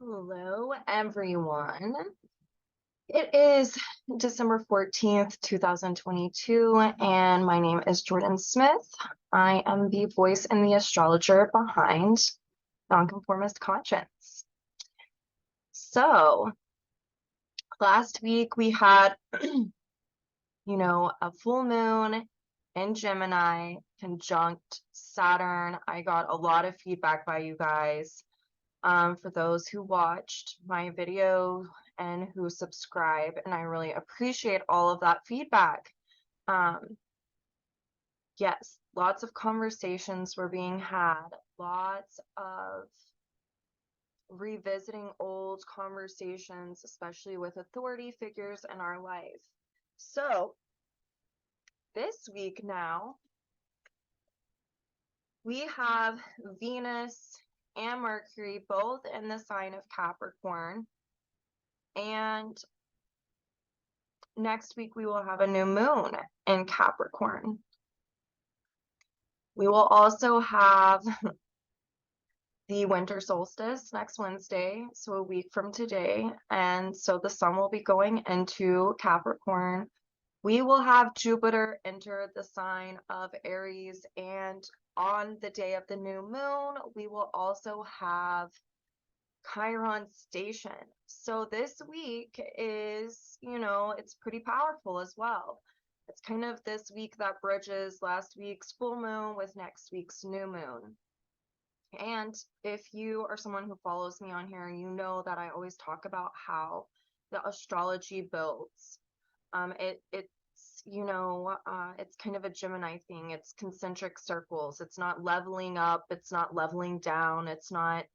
Hello, everyone. It is December 14th, 2022, and my name is Jordan Smith. I am the voice and the astrologer behind Nonconformist Conscience. So, last week we had, a full moon in Gemini conjunct Saturn. I got a lot of feedback by you guys. For those who watched my video and who subscribe, and I really appreciate all of that feedback. Yes, lots of conversations were being had, lots of revisiting old conversations, especially with authority figures in our life. So this week now, we have Venus and Mercury both in the sign of Capricorn. And next week, we will have a new moon in Capricorn. We will also have the winter solstice next Wednesday, so a week from today. And so the sun will be going into Capricorn. We will have Jupiter enter the sign of Aries. And on the day of the new moon, we will also have Chiron station. So this week is, it's pretty powerful as well. It's kind of this week that bridges last week's full moon with next week's new moon. And if you are someone who follows me on here, you know that I always talk about how the astrology builds. It's kind of a Gemini thing. It's concentric circles. It's not leveling up. It's not leveling down. It's not,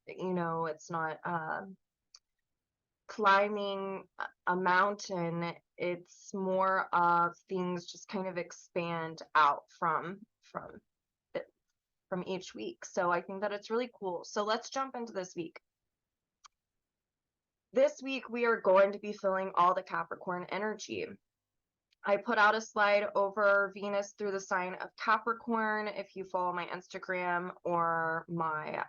climbing a mountain. It's more of things just kind of expand out from each week. So I think that it's really cool. So let's jump into this week. This week we are going to be feeling all the Capricorn energy. I put out a slide over Venus through the sign of Capricorn. If you follow my Instagram or my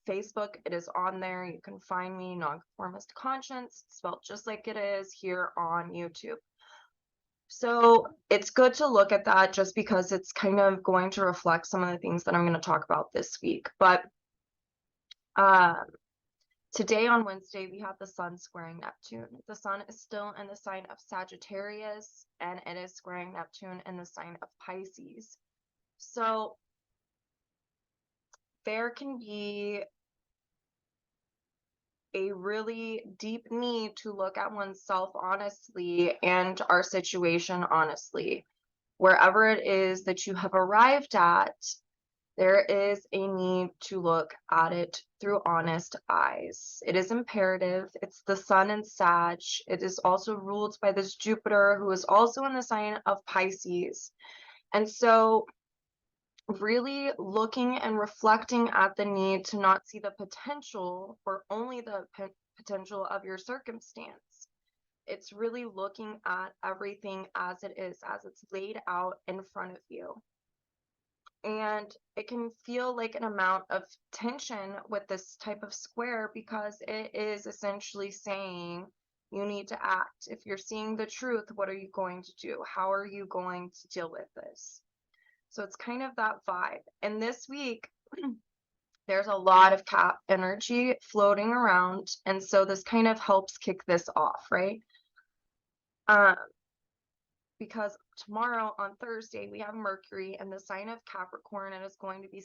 Facebook, it is on there. You can find me, Nonconformist Conscience, spelled just like it is here on YouTube. So it's good to look at that just because it's kind of going to reflect some of the things that I'm going to talk about this week. But today on Wednesday, we have the sun squaring Neptune. The sun is still in the sign of Sagittarius, and it is squaring Neptune in the sign of Pisces. So there can be a really deep need to look at oneself honestly and our situation honestly. Wherever it is that you have arrived at, there is a need to look at it through honest eyes. It is imperative. It's the sun in Sag. It is also ruled by this Jupiter, who is also in the sign of Pisces. And so really looking and reflecting at the need to not see the potential or only the potential of your circumstance. It's really looking at everything as it is, as it's laid out in front of you. And it can feel like an amount of tension with this type of square because it is essentially saying you need to act. If you're seeing the truth, what are you going to do? How are you going to deal with this? So it's kind of that vibe. And this week, there's a lot of Cap energy floating around. And so this kind of helps kick this off, right? Because tomorrow on Thursday, we have Mercury in the sign of Capricorn and is going to be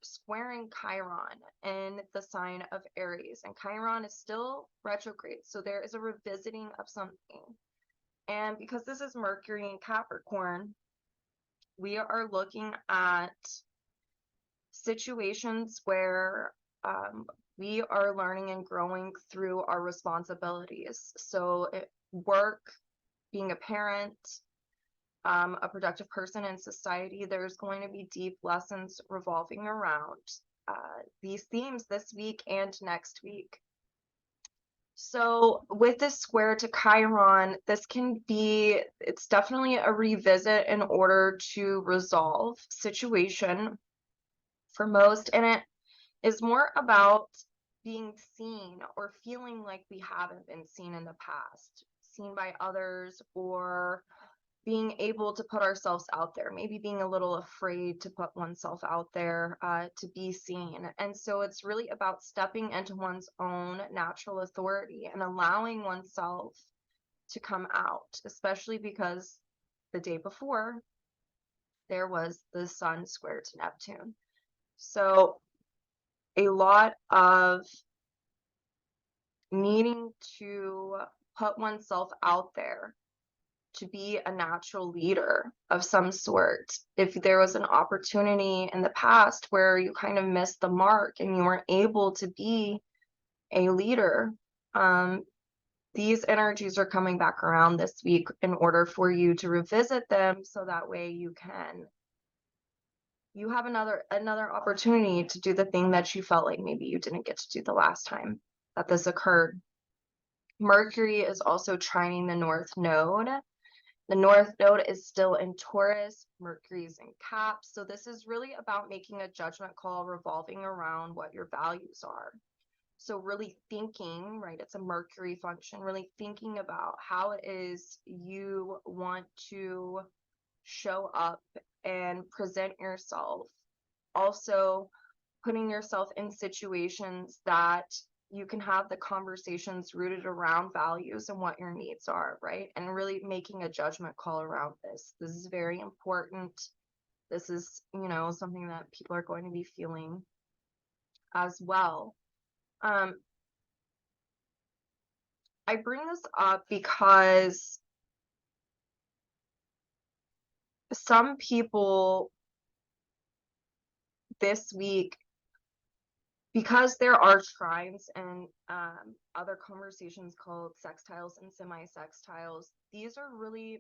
squaring Chiron in the sign of Aries. And Chiron is still retrograde. So there is a revisiting of something. And because this is Mercury in Capricorn, we are looking at situations where we are learning and growing through our responsibilities. So work, being a parent, a productive person in society, there's going to be deep lessons revolving around these themes this week and next week. So with this square to Chiron, it's definitely a revisit in order to resolve situation for most. And it is more about being seen or feeling like we haven't been seen in the past, seen by others, or being able to put ourselves out there, maybe being a little afraid to put oneself out there to be seen. And so it's really about stepping into one's own natural authority and allowing oneself to come out, especially because the day before there was the sun square to Neptune. So a lot of needing to put oneself out there to be a natural leader of some sort. If there was an opportunity in the past where you kind of missed the mark and you weren't able to be a leader, these energies are coming back around this week in order for you to revisit them, so that way you have another opportunity to do the thing that you felt like maybe you didn't get to do the last time that this occurred. Mercury is also trining the North Node. The North Node is still in Taurus, Mercury's in Cap. So this is really about making a judgment call revolving around what your values are. So really thinking, right, it's a Mercury function, really thinking about how it is you want to show up and present yourself. Also putting yourself in situations that you can have the conversations rooted around values and what your needs are, right? And really making a judgment call around this. This is very important. This is, something that people are going to be feeling as well. I bring this up because some people this week, because there are trines and other conversations called sextiles and semi-sextiles, these are really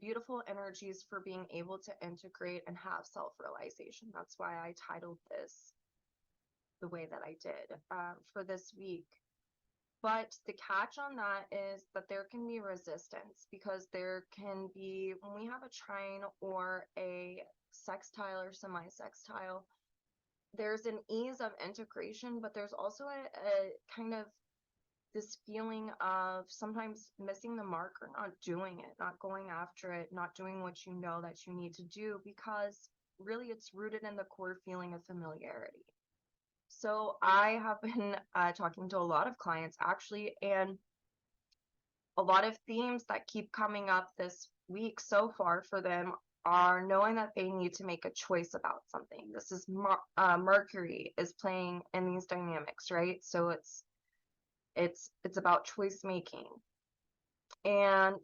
beautiful energies for being able to integrate and have self-realization. That's why I titled this the way that I did for this week. But the catch on that is that there can be resistance, because there can be, when we have a trine or a sextile or semi-sextile, there's an ease of integration, but there's also a kind of this feeling of sometimes missing the mark or not doing it, not going after it, not doing what you know that you need to do, because really it's rooted in the core feeling of familiarity. So I have been talking to a lot of clients actually, and a lot of themes that keep coming up this week so far for them are knowing that they need to make a choice about something. This is Mercury is playing in these dynamics, right? So it's about choice making. And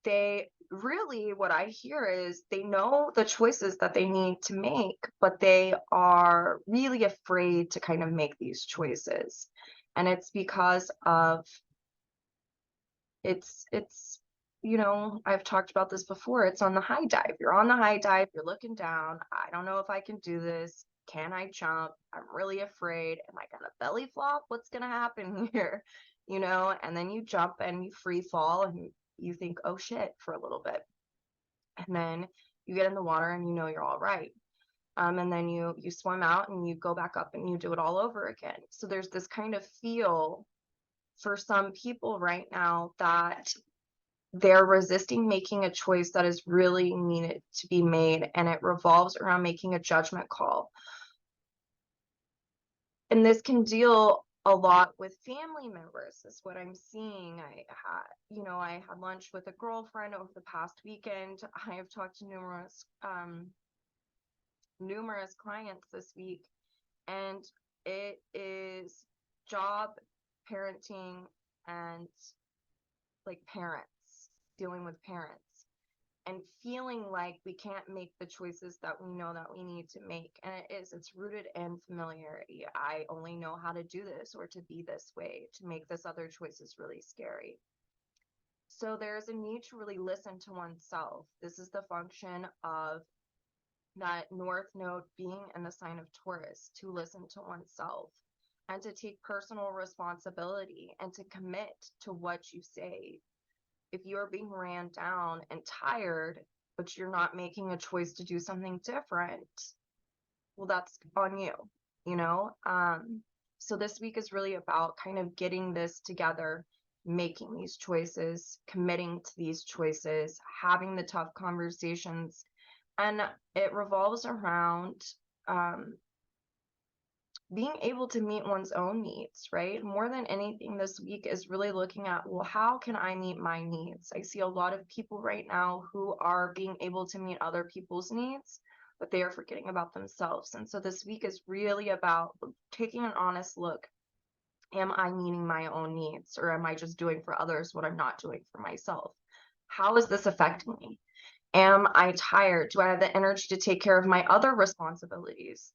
they really, what I hear is they know the choices that they need to make, but they are really afraid to kind of make these choices. And it's because of it's I've talked about this before. It's on the high dive. You're on the high dive, you're looking down. I don't know if I can do this. Can I jump? I'm really afraid. Am I gonna belly flop? What's gonna happen here? And then you jump and you free fall and you think, oh shit, for a little bit. And then you get in the water and you're all right. And then you swim out and you go back up and you do it all over again. So there's this kind of feel for some people right now that they're resisting making a choice that is really needed to be made, and it revolves around making a judgment call. And this can deal a lot with family members, is what I'm seeing. I had lunch with a girlfriend over the past weekend. I have talked to numerous clients this week, and it is job, parenting, and like dealing with parents, and feeling like we can't make the choices that we know that we need to make. And it's rooted in familiarity. I only know how to do this or to be this way. To make this other choice is really scary. So there's a need to really listen to oneself. This is the function of that North Node being in the sign of Taurus, to listen to oneself and to take personal responsibility and to commit to what you say. If you're being ran down and tired, but you're not making a choice to do something different, well, that's on you. you know? So this week is really about kind of getting this together, making these choices, committing to these choices, having the tough conversations. And it revolves around being able to meet one's own needs, right? More than anything this week is really looking at, well, how can I meet my needs? I see a lot of people right now who are being able to meet other people's needs, but they are forgetting about themselves. And so this week is really about taking an honest look. Am I meeting my own needs, or am I just doing for others what I'm not doing for myself? How is this affecting me? Am I tired? Do I have the energy to take care of my other responsibilities?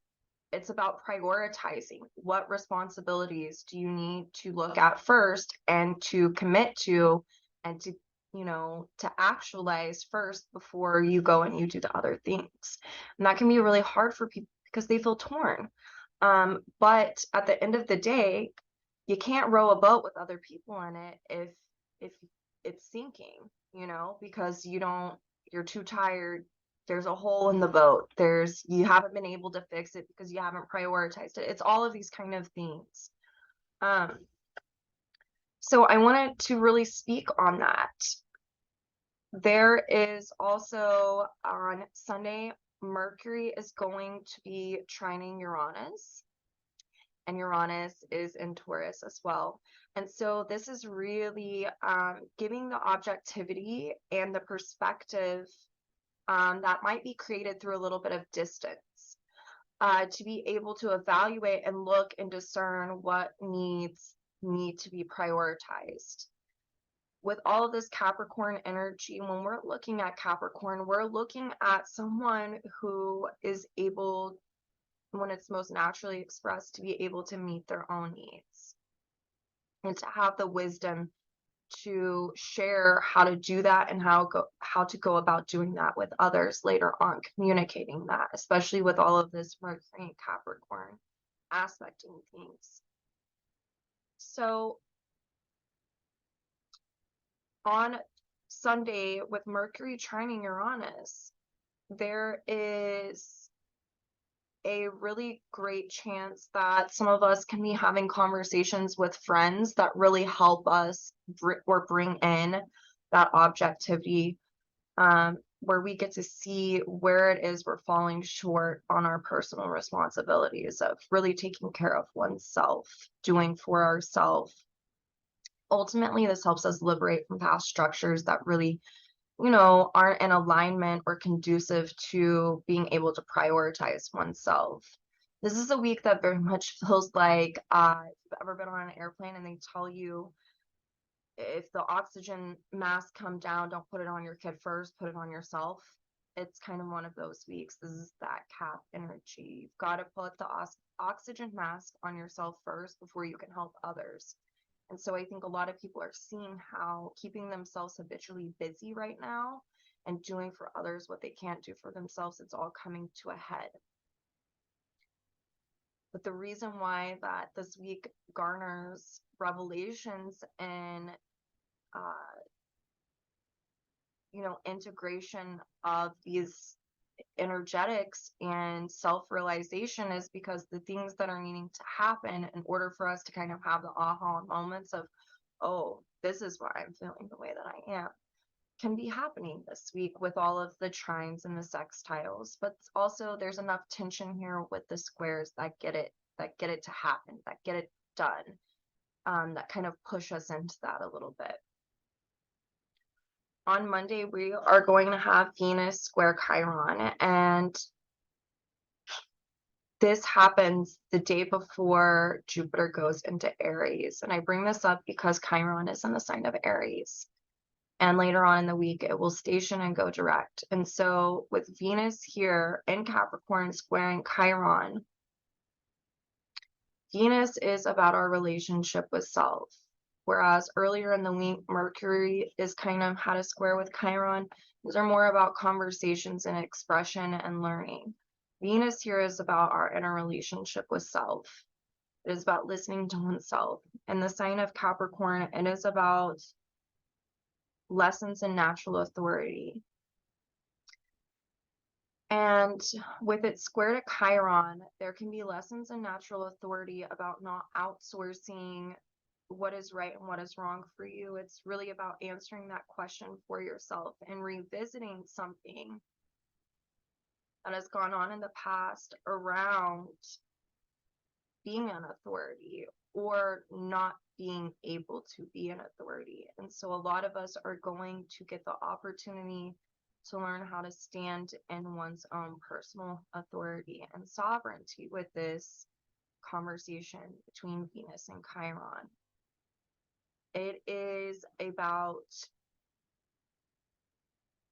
It's about prioritizing. What responsibilities do you need to look at first and to commit to, and to, to actualize first before you go and you do the other things. And that can be really hard for people because they feel torn. But at the end of the day, you can't row a boat with other people in it if it's sinking, because you're too tired. There's a hole in the boat. You haven't been able to fix it because you haven't prioritized it. It's all of these kind of things. So I wanted to really speak on that. There is also on Sunday, Mercury is going to be trining Uranus, and Uranus is in Taurus as well. And so this is really giving the objectivity and the perspective that might be created through a little bit of distance, to be able to evaluate and look and discern what needs need to be prioritized. With all of this Capricorn energy, when we're looking at Capricorn, we're looking at someone who is able, when it's most naturally expressed, to be able to meet their own needs and to have the wisdom to share how to do that and how to go about doing that with others later on, communicating that, especially with all of this Mercury and Capricorn aspecting things. So on Sunday, with Mercury trining Uranus, there is a really great chance that some of us can be having conversations with friends that really help us or bring in that objectivity, where we get to see where it is we're falling short on our personal responsibilities of really taking care of oneself, doing for ourselves. Ultimately, this helps us liberate from past structures that really, aren't in alignment or conducive to being able to prioritize oneself. This is a week that very much feels like, if you've ever been on an airplane and they tell you, if the oxygen mask come down, don't put it on your kid first, put it on yourself. It's kind of one of those weeks. This is that Cap energy. You've got to put the oxygen mask on yourself first before you can help others. And so I think a lot of people are seeing how keeping themselves habitually busy right now and doing for others what they can't do for themselves, it's all coming to a head. But the reason why that this week garners revelations and integration of these energetics and self-realization is because the things that are needing to happen in order for us to kind of have the aha moments of, oh, this is why I'm feeling the way that I am, can be happening this week with all of the trines and the sextiles. But also there's enough tension here with the squares that get it to happen, that get it done, that kind of push us into that a little bit. On Monday, we are going to have Venus square Chiron, and this happens the day before Jupiter goes into Aries. And I bring this up because Chiron is in the sign of Aries. And later on in the week, it will station and go direct. And so with Venus here in Capricorn squaring Chiron, Venus is about our relationship with self. Whereas earlier in the week, Mercury is kind of had a square with Chiron. These are more about conversations and expression and learning. Venus here is about our inner relationship with self. It is about listening to oneself. And the sign of Capricorn, it is about lessons in natural authority. And with it square to Chiron, there can be lessons in natural authority about not outsourcing what is right and what is wrong for you. It's really about answering that question for yourself and revisiting something that has gone on in the past around being an authority or not being able to be an authority. And so a lot of us are going to get the opportunity to learn how to stand in one's own personal authority and sovereignty with this conversation between Venus and Chiron. It is about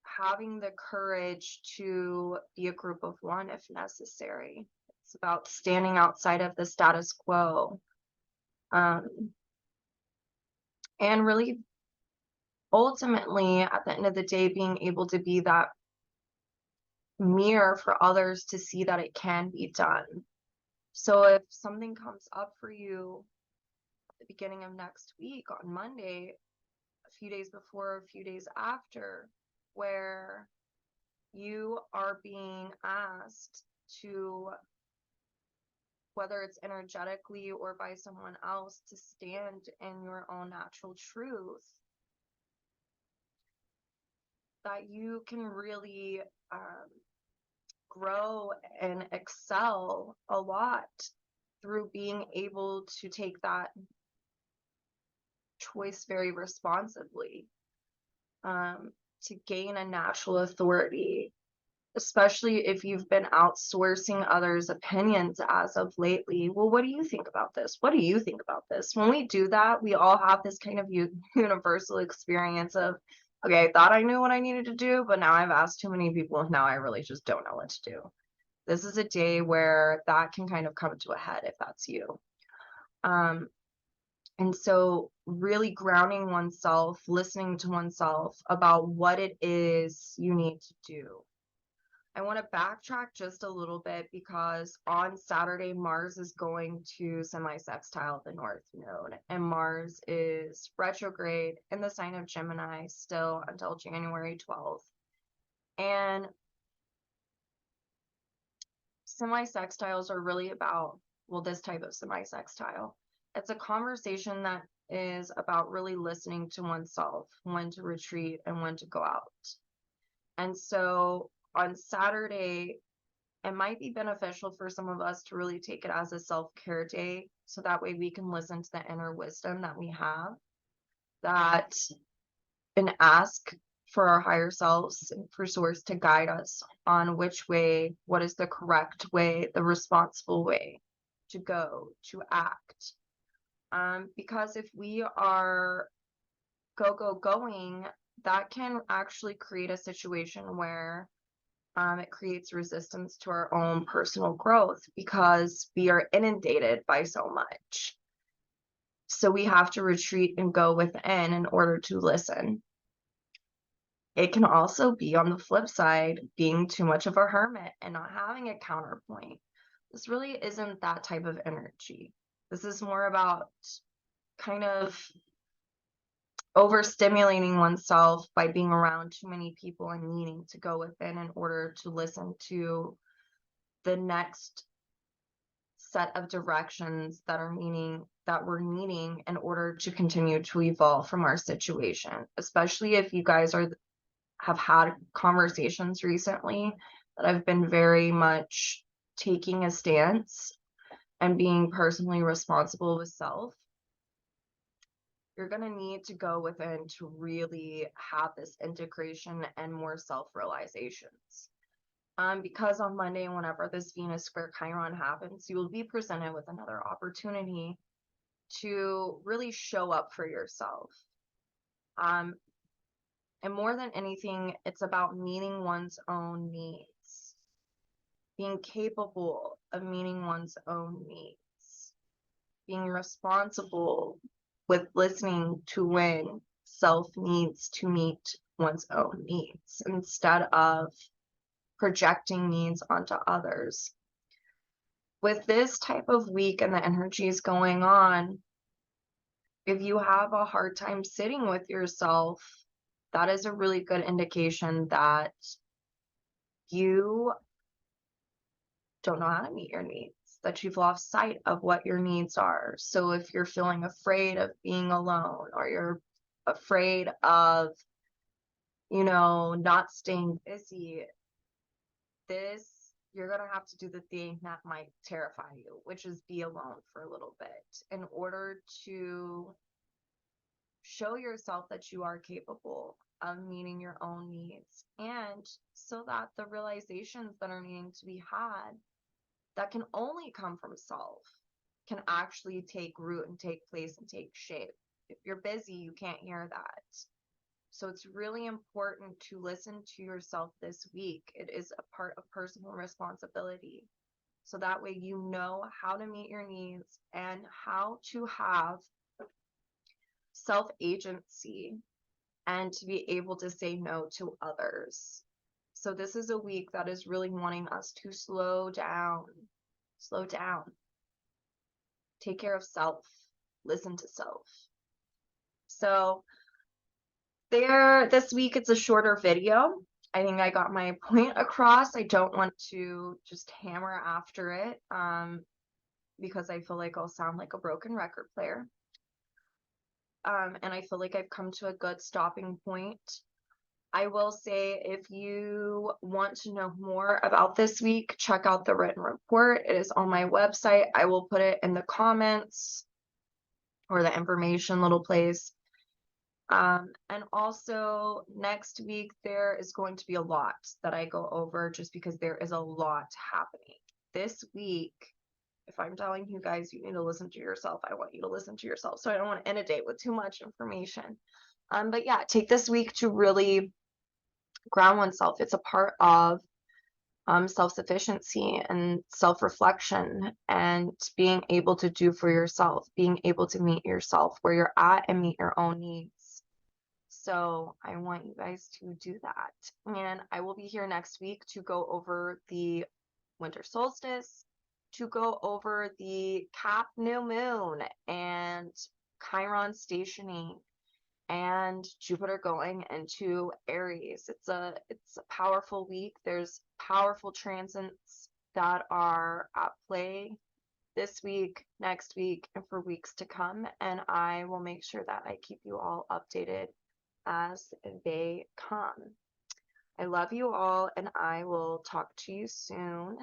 having the courage to be a group of one if necessary. It's about standing outside of the status quo. And really, ultimately, at the end of the day, being able to be that mirror for others to see that it can be done. So if something comes up for you at the beginning of next week on Monday, a few days before, a few days after, where you are being asked to, whether it's energetically or by someone else, to stand in your own natural truth, that you can really grow and excel a lot through being able to take that choice very responsibly, to gain a natural authority, especially if you've been outsourcing others' opinions as of lately. Well, what do you think about this? What do you think about this? When we do that, we all have this kind of universal experience of, okay, I thought I knew what I needed to do, but now I've asked too many people, and now I really just don't know what to do. This is a day where that can kind of come to a head if that's you. And so really grounding oneself, listening to oneself about what it is you need to do. I want to backtrack just a little bit because on Saturday, Mars is going to semi-sextile the North Node, and Mars is retrograde in the sign of Gemini still until January 12th. And semi-sextiles are really about, well, this type of semi-sextile. It's a conversation that is about really listening to oneself, when to retreat and when to go out. And so on Saturday, it might be beneficial for some of us to really take it as a self-care day, so that way we can listen to the inner wisdom that we have, that and ask for our higher selves, for source to guide us on which way, what is the correct way, the responsible way to go, to act. Because if we are going, that can actually create a situation where it creates resistance to our own personal growth because we are inundated by so much. So we have to retreat and go within in order to listen. It can also be, on the flip side, being too much of a hermit and not having a counterpoint. This really isn't that type of energy. This is more about kind of overstimulating oneself by being around too many people and needing to go within in order to listen to the next set of directions that we're needing in order to continue to evolve from our situation. Especially if you guys have had conversations recently that have been very much taking a stance and being personally responsible with self. You're going to need to go within to really have this integration and more self-realizations. Because on Monday, whenever this Venus square Chiron happens, you will be presented with another opportunity to really show up for yourself. And more than anything, it's about meeting one's own needs, being capable of meeting one's own needs, being responsible with listening to when self needs to meet one's own needs instead of projecting needs onto others. With this type of week and the energies going on, if you have a hard time sitting with yourself, that is a really good indication that you don't know how to meet your needs, that you've lost sight of what your needs are. So if you're feeling afraid of being alone, or you're afraid of, not staying busy, you're going to have to do the thing that might terrify you, which is be alone for a little bit in order to show yourself that you are capable of meeting your own needs, and so that the realizations that are needing to be had that can only come from self can actually take root and take place and take shape. If you're busy, you can't hear that. So it's really important to listen to yourself this week. It is a part of personal responsibility. So that way you know how to meet your needs and how to have self-agency and to be able to say no to others. So this is a week that is really wanting us to slow down, take care of self, listen to self. So this week it's a shorter video. I think I got my point across. I don't want to just hammer after it because I feel like I'll sound like a broken record player. And I feel like I've come to a good stopping point. I will say, if you want to know more about this week, check out the written report. It is on my website. I will put it in the comments or the information little place. And also next week, there is going to be a lot that I go over just because there is a lot happening. This week, if I'm telling you guys you need to listen to yourself, I want you to listen to yourself. So I don't want to inundate with too much information. But yeah, take this week to really ground oneself. It's a part of self-sufficiency and self-reflection and being able to do for yourself, being able to meet yourself where you're at and meet your own needs. So I want you guys to do that. And I will be here next week to go over the winter solstice, to go over the Cap new moon and Chiron stationing and Jupiter going into Aries. It's a powerful week. There's powerful transits that are at play this week, next week, and for weeks to come. And I will make sure that I keep you all updated as they come. I love you all, and I will talk to you soon.